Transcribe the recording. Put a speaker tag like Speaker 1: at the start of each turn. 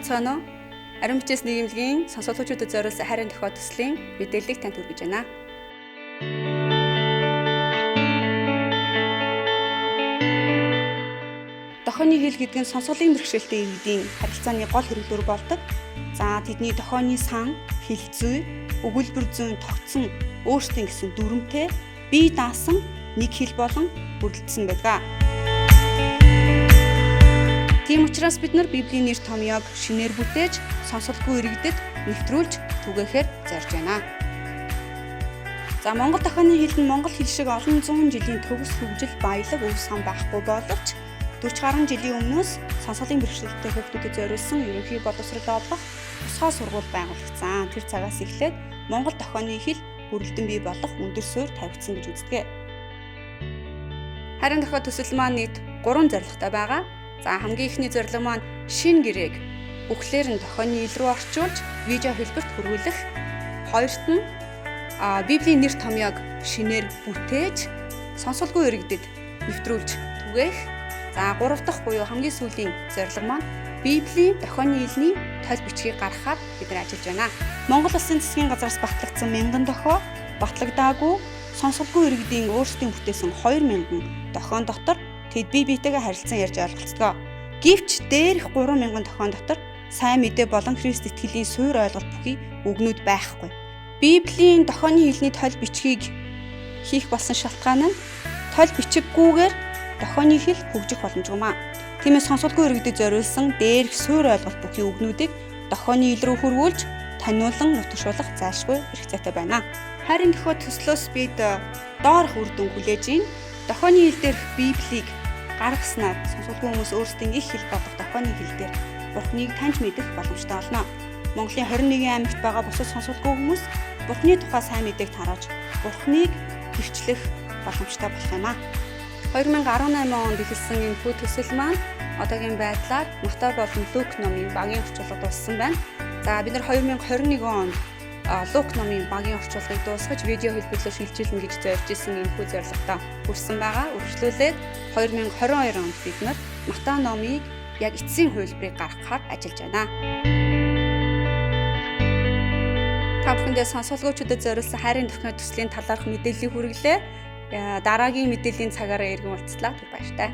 Speaker 1: онцгой. Ариун бичээс нийгэмлэгийн сонсогчдод зориулсан хайрын дохио төслийн мэдээллийг танд хүргэж байна. Дохионы хил гэдэг нь сонсголын бэрхшээлтэй иргэдийн харилцааны гол хэрэглүүр болдог. За тэдний дохионы сан, хилцүү, өгүүлбэр зүйн тогтсон өөрсдийн гэсэн дүрмтэй бие даасан нэг хил болон бүрдэлсэн байдаг. Тийм учраас бид нар Библийн нэр томьёог шинээр бүтээж, сонсолгүй иргэдэд нэвтрүүлж түгээхээр зорж байна. За Монгол дохионы хил нь монгол хэл шиг олон зуун жилийн төгс хөгжил баялаг өв сан байхгүй боловч 40 гаруй жилийн өмнөөс сонсголын бэрхшээлтэй хүүхдүүдэд зориулсан ерөнхий боловсрол олгох тусгай сургууль байгуулагдсан. Тэр цагаас эхлээд монгол дохионы хил бүрэлдэн бий болох өндөр суурь тавигдсан гэж үздэг. Хайрын дохио төсөл маань нийт 3 зорилготой байгаа. За хамгийн ихний зорилго маань шинэ гэрээг бүхлээр нь дохионы ил рүү орчуулж видео хэлбэрт хүргүүлэх. Хоёрт нь Библийн нэр томьёог шинээр бүтээж сонсголгүй иргэдэд нэвтрүүлж түгээх. За гурав дахь буюу хамгийн сүүлийн зорилго маань Библийн дохионы илний тол бичгийг гаргахаар бид нар ажиллаж байна. Монгол Улсын засгийн газраас батлагдсан 1000 дохио, батлагдаагүй сонсголгүй иргэдийн өөрсдийн бүтээсэн 2000 дохион дотор тэд бие биетэйгээ харилцан ярьж ойлголцдог. Гэвч дээрх 3000 дохион дотор сайн мэдээ болон Христ итгэлийн суурь ойлголт бүхий үгнүүд байхгүй. Библийн дохионы хэлний тол бичгийг хийх болсон шалтгаан нь тол бичиггүйгээр дохионы хэл хөгжих боломжгүй маа. Тиймээс сонсголгүй иргэдэд зориулсан дээрх суурь ойлголт бүхий үгнүүдийг дохионы ил рүү хөрвүүлж таниулан нутагшуулах зайлшгүй хэрэгцээтэй байна. Хайрын дохио төслөөс бид доорх үр дүн хүлээж байна. Дохионы хэл дээрх Библийг гаргаснаар сонсголгүй хүмүүс өөрсдийн их хэл болох дохионы хэл дээр Бурхныг таньж мэдэх боломжтой болно. Монголын 21 аймагт байгаа бусад сонсголгүй хүмүүс Бурхны тухай сайн мэдээг тарааж Бурхныг хөвчлөх боломжтой болох юм аа. 2018 онд эхэлсэн энэхүү төсөл маань одоогийн байдлаар Матай болон Лук номын багийн орчуулгад дууссан байна. За бид нар 2021 онд Лук номын багийн орчуулгыг дуусгаж видео хэлбэрлэлээр шилжүүлнэ гэж зорж исэн энэхүү зорилготой хүрсэн байгаа. Үргэлжлүүлээд 2022 онд бид нар Матай номыг яг эцсийн хувилбарыг гаргахаар ажиллаж байна. Та бүхэндээ сонсголгүйчүүдэд зориулсан хайрын дохио төслийн талаарх мэдээллийг хүргэлээ. Дараагийн мэдээллийн цагаараа иргэн уулзлаа. Баяртай.